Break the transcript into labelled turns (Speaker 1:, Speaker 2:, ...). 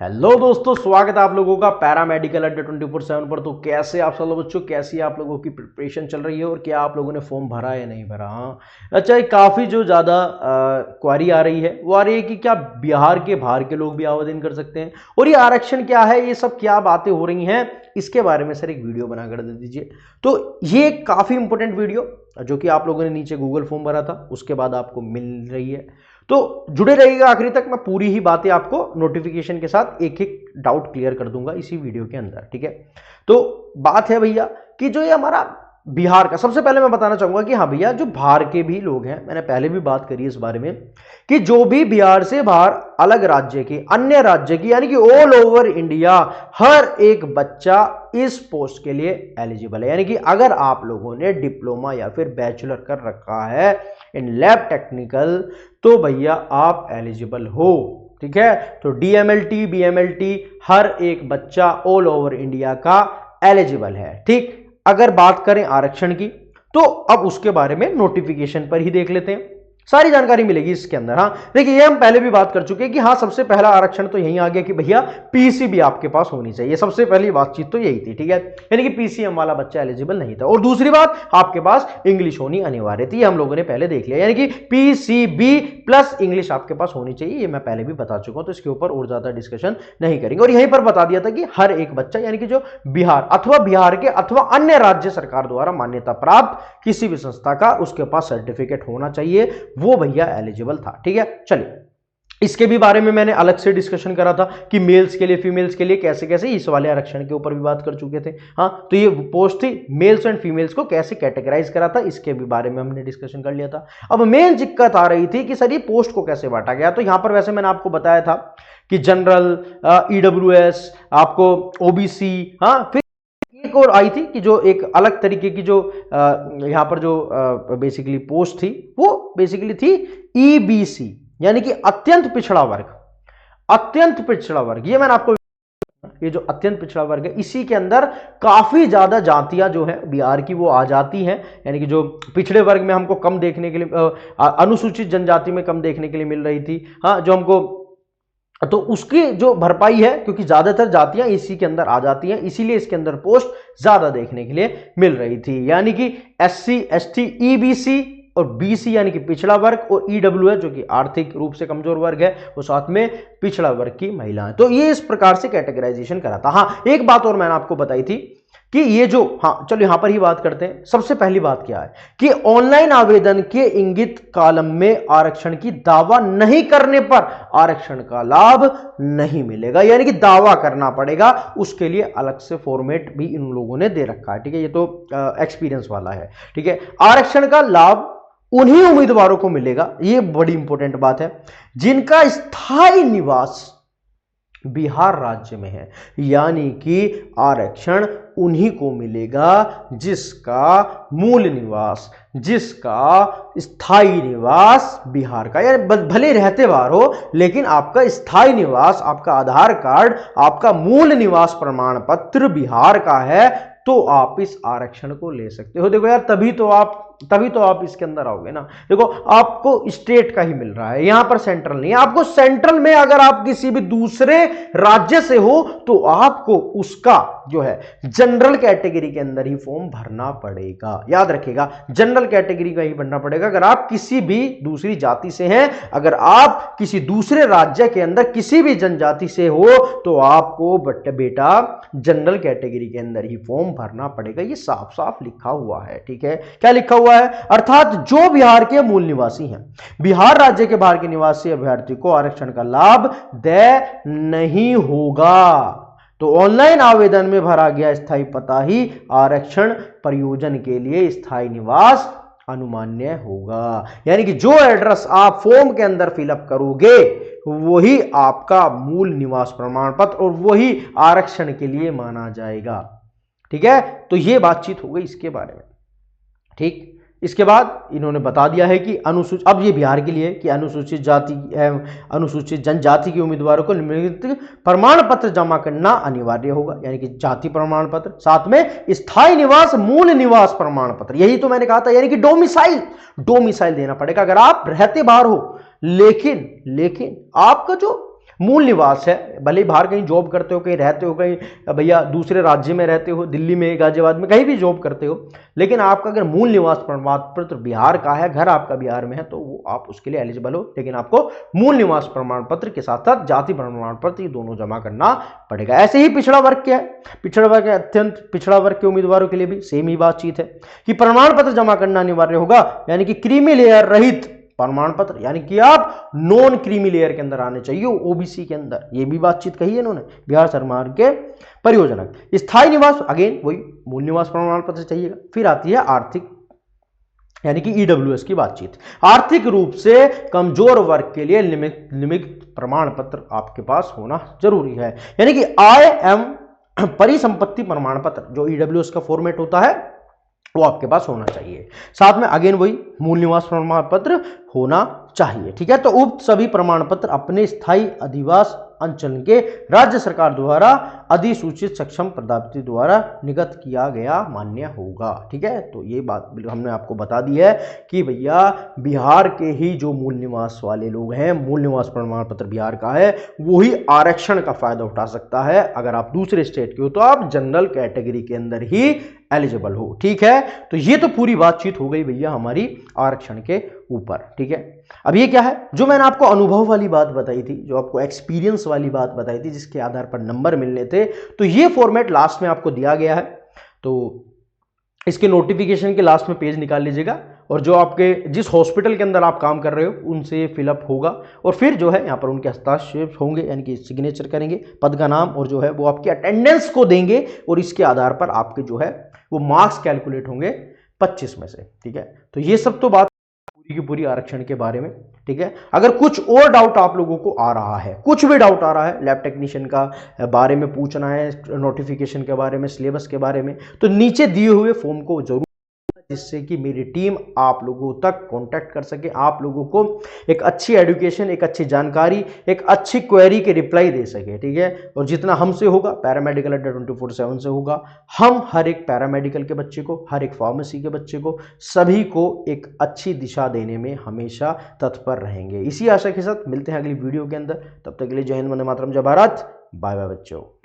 Speaker 1: Hello दोस्तों, स्वागत है आप लोगों का पैरामेडिकल अड्डा 24/7 पर। तो कैसे आप सब बच्चों, कैसी आप लोगों की प्रिपरेशन चल रही है और क्या आप लोगों ने फॉर्म भरा या नहीं भरा? हाँ, अच्छा, काफ़ी जो ज़्यादा क्वारी आ रही है वो आ रही है कि क्या बिहार के बाहर के लोग भी आवेदन कर सकते हैं, और ये आरक्षण क्या है, ये सब क्या बातें हो रही हैं, इसके बारे में सर एक वीडियो बना कर दे दीजिए। तो ये काफ़ी इंपॉर्टेंट वीडियो जो कि आप लोगों ने नीचे गूगल फॉर्म भरा था उसके बाद आपको मिल रही है, तो जुड़े रहिएगा आखिरी तक। मैं पूरी ही बातें आपको नोटिफिकेशन के साथ एक एक डाउट क्लियर कर दूंगा इसी वीडियो के अंदर, ठीक है। तो बात है भैया कि जो ये हमारा बिहार का, सबसे पहले मैं बताना चाहूंगा कि हाँ भैया, जो बाहर के भी लोग हैं, मैंने पहले भी बात करी इस बारे में कि जो भी बिहार से बाहर अलग राज्य की, अन्य राज्य की, यानी कि ऑल ओवर इंडिया हर एक बच्चा इस पोस्ट के लिए एलिजिबल है। यानी कि अगर आप लोगों ने डिप्लोमा या फिर बैचलर कर रखा है इन लैब टेक्निकल, तो भैया आप एलिजिबल हो, ठीक है। तो डीएमएलटी, बीएमएलटी हर एक बच्चा ऑल ओवर इंडिया का एलिजिबल है, ठीक। अगर बात करें आरक्षण की, तो अब उसके बारे में नोटिफिकेशन पर ही देख लेते हैं, सारी जानकारी मिलेगी इसके अंदर। हाँ देखिए, ये हम पहले भी बात कर चुके हैं कि हाँ, सबसे पहला आरक्षण तो यही आ गया कि भैया पीसीबी आपके पास होनी चाहिए। सबसे पहली बातचीत तो यही थी, ठीक है। यानी कि पीसीएम वाला बच्चा एलिजिबल नहीं था। और दूसरी बात, आपके पास इंग्लिश होनी अनिवार्य थी, ये हम लोगों ने पहले देख लिया। यानी कि पीसीबी प्लस इंग्लिश आपके पास होनी चाहिए, ये मैं पहले भी बता चुका हूं, तो इसके ऊपर और ज्यादा डिस्कशन नहीं करेंगे। और यहीं पर बता दिया था कि हर एक बच्चा, यानी कि जो बिहार अथवा बिहार के अथवा अन्य राज्य सरकार द्वारा मान्यता प्राप्त किसी भी संस्था का, उसके पास सर्टिफिकेट होना चाहिए, वो भैया एलिजिबल था, ठीक है। चलिए, इसके भी बारे में मैंने अलग से डिस्कशन करा था कि मेल्स के लिए, फीमेल्स के लिए कैसे कैसे, इस वाले आरक्षण के ऊपर भी बात कर चुके थे। हाँ, तो ये पोस्ट थी, मेल्स एंड फीमेल्स को कैसे कैटेगराइज करा था, इसके भी बारे में हमने डिस्कशन कर लिया था। अब मेन दिक्कत आ रही थी कि सर ये पोस्ट को कैसे बांटा गया। तो यहां पर वैसे मैंने आपको बताया था कि जनरल, ईडब्ल्यूएस, आपको ओबीसी, हाँ, फिर एक और आई थी कि जो एक अलग तरीके की जो यहां पर जो बेसिकली पोस्ट थी, वो बेसिकली थी ईबीसी, यानी कि अत्यंत पिछड़ा वर्ग। अत्यंत पिछड़ा वर्ग, ये मैंने आपको, ये जो अत्यंत पिछड़ा वर्ग है, इसी के अंदर काफी ज्यादा जातियां जो है बिहार की वो आ जाती हैं। यानी कि जो पिछड़े वर्ग में हमको कम देखने के लिए, अनुसूचित जनजाति में कम देखने के लिए मिल रही थी, हाँ, जो हमको, तो उसकी जो भरपाई है, क्योंकि ज्यादातर जातियां इसी के अंदर आ जाती हैं, इसीलिए इसके अंदर पोस्ट ज्यादा देखने के लिए मिल रही थी। यानी कि एससी, एसटी, ईबीसी और बीसी यानी कि पिछड़ा वर्ग, और ईडब्ल्यूएस जो कि आर्थिक रूप से कमजोर वर्ग है, वो साथ में पिछड़ा वर्ग की महिलाएं। तो ये इस प्रकार से कैटेगराइजेशन करा था। हाँ, एक बात और मैंने आपको बताई थी कि ये जो, हाँ चलो यहां पर ही बात करते हैं। सबसे पहली बात क्या है कि ऑनलाइन आवेदन के इंगित कॉलम में आरक्षण की दावा नहीं करने पर आरक्षण का लाभ नहीं मिलेगा। यानी कि दावा करना पड़ेगा, उसके लिए अलग से फॉर्मेट भी इन लोगों ने दे रखा है, ठीक है। ये तो एक्सपीरियंस वाला है, ठीक है। आरक्षण का लाभ उन्हीं उम्मीदवारों को मिलेगा, ये बड़ी इंपॉर्टेंट बात है, जिनका स्थायी निवास बिहार राज्य में है। यानी कि आरक्षण उन्हीं को मिलेगा जिसका मूल निवास, जिसका स्थायी निवास बिहार का, यानी भले रहते बाहर हो, लेकिन आपका स्थायी निवास, आपका आधार कार्ड, आपका मूल निवास प्रमाण पत्र बिहार का है, तो आप इस आरक्षण को ले सकते हो। देखो यार, तभी तो आप इसके अंदर आओगे ना। देखो, आपको स्टेट का ही मिल रहा है, यहां पर सेंट्रल नहीं है। आपको सेंट्रल में अगर आप किसी भी दूसरे राज्य से हो, तो आपको उसका जो है जनरल कैटेगरी के अंदर ही फॉर्म भरना पड़ेगा। याद रखिएगा, जनरल कैटेगरी का ही भरना पड़ेगा। अगर आप किसी भी दूसरी जाति से हैं, अगर आप किसी दूसरे राज्य के अंदर किसी भी जनजाति से हो, तो आपको बेटा जनरल कैटेगरी के अंदर ही फॉर्म भरना पड़ेगा। ये साफ साफ लिखा हुआ है, ठीक है। क्या लिखा हुआ है? अर्थात जो बिहार के मूल निवासी हैं, बिहार राज्य के बाहर के निवासी अभ्यर्थी को आरक्षण का लाभ देय नहीं होगा। तो ऑनलाइन आवेदन में भरा गया स्थायी पता ही आरक्षण प्रयोजन के लिए स्थायी निवास अनुमान्य होगा। यानी कि जो एड्रेस आप फॉर्म के अंदर फिलअप करोगे, वही आपका मूल निवास प्रमाण पत्र और वही आरक्षण के लिए माना जाएगा, ठीक है। तो ये बातचीत हो गई इसके बारे में, ठीक। इसके बाद इन्होंने बता दिया है कि अनुसूचित, अब ये बिहार के लिए कि अनुसूचित जाति, अनुसूचित जनजाति के उम्मीदवारों को निम्नलिखित प्रमाण पत्र जमा करना अनिवार्य होगा। यानी कि जाति प्रमाण पत्र, साथ में स्थायी निवास, मूल निवास प्रमाण पत्र, यही तो मैंने कहा था। यानी कि डोमिसाइल देना पड़ेगा अगर आप रहते बाहर हो। लेकिन आपका जो मूल निवास है, भले ही बाहर कहीं जॉब करते हो, कहीं रहते हो, कहीं भैया दूसरे राज्य में रहते हो, दिल्ली में, गाजियाबाद में, कहीं भी जॉब करते हो, लेकिन आपका अगर मूल निवास प्रमाण पत्र बिहार का है, घर आपका बिहार में है, तो वो आप उसके लिए एलिजिबल हो। लेकिन आपको मूल निवास प्रमाण पत्र के साथ साथ जाति प्रमाण पत्र ये दोनों जमा करना पड़ेगा। ऐसे ही पिछड़ा वर्ग क्या है, पिछड़ा वर्ग अत्यंत पिछड़ा वर्ग के उम्मीदवारों के लिए भी सेम ही बातचीत है कि प्रमाण पत्र जमा करना अनिवार्य होगा, यानी कि क्रीमी लेयर रहित प्रमाण पत्र, यानी कि आप नॉन क्रीमी लेयर के अंदर आने चाहिए ओबीसी के अंदर। ये भी बातचीत कही है इन्होंने बिहार सरकार के परियोजनक। स्थायी निवास अगेन वही मूल निवास प्रमाण पत्र चाहिएगा। फिर आती है आर्थिक यानी कि ईडब्ल्यूएस की बातचीत। आर्थिक रूप से कमजोर वर्ग के लिए निम्नलिखित प्रमाण पत्र आपके पास होना जरूरी है, यानी कि आय एवं परिसंपत्ति प्रमाण पत्र जो ईडब्ल्यूएस का फॉर्मेट होता है वो आपके पास होना चाहिए। साथ में अगेन वही मूल निवास प्रमाण पत्र होना चाहिए। ठीक है, तो उक्त सभी प्रमाण पत्र अपने स्थायी अधिवास अंचल के राज्य सरकार द्वारा अधिसूचित सक्षम पदाधिकारी द्वारा निर्गत किया गया मान्य होगा। ठीक है, तो ये बात हमने आपको बता दी है कि भैया बिहार के ही जो मूल निवास वाले लोग हैं, मूल निवास प्रमाण पत्र बिहार का है, वही आरक्षण का फायदा उठा सकता है। अगर आप दूसरे स्टेट के हो तो आप जनरल कैटेगरी के अंदर ही एलिजिबल हो। ठीक है, तो ये तो पूरी बातचीत हो गई भैया हमारी आरक्षण के ऊपर। ठीक है, अब ये क्या है, जो मैंने आपको अनुभव वाली बात बताई थी, जो आपको एक्सपीरियंस वाली बात बताई थी, जिसके आधार पर नंबर मिलने थे, तो ये फॉर्मेट लास्ट में आपको दिया गया है। तो इसके नोटिफिकेशन के लास्ट में पेज निकाल लीजिएगा और जो आपके जिस हॉस्पिटल के अंदर आप काम कर रहे हो उनसे फिलअप होगा और फिर जो है यहाँ पर उनके हस्ताक्षर होंगे, यानी कि सिग्नेचर करेंगे, पद का नाम और जो है वो आपकी अटेंडेंस को देंगे और इसके आधार पर आपके जो है वो मार्क्स कैलकुलेट होंगे 25 में से। ठीक है, तो ये सब तो बात पूरी की पूरी आरक्षण के बारे में। ठीक है, अगर कुछ और डाउट आप लोगों को आ रहा है, कुछ भी डाउट आ रहा है लैब टेक्नीशियन का बारे में पूछना है, नोटिफिकेशन के बारे में, सिलेबस के बारे में, तो नीचे दिए हुए फॉर्म को जरूर, जिससे कि मेरी टीम आप लोगों तक कांटेक्ट कर सके, आप लोगों को एक अच्छी एजुकेशन, एक अच्छी जानकारी, एक अच्छी क्वेरी के रिप्लाई दे सके। ठीक है, और जितना हमसे होगा पैरामेडिकल अड्डा 24/7 से होगा, हम हर एक पैरामेडिकल के बच्चे को, हर एक फार्मेसी के बच्चे को, सभी को एक अच्छी दिशा देने में हमेशा तत्पर रहेंगे। इसी आशा के साथ मिलते हैं अगली वीडियो के अंदर। तब तक के लिए जय हिंद, वंदे मातरम, जय भारत, बाय बाय बच्चों।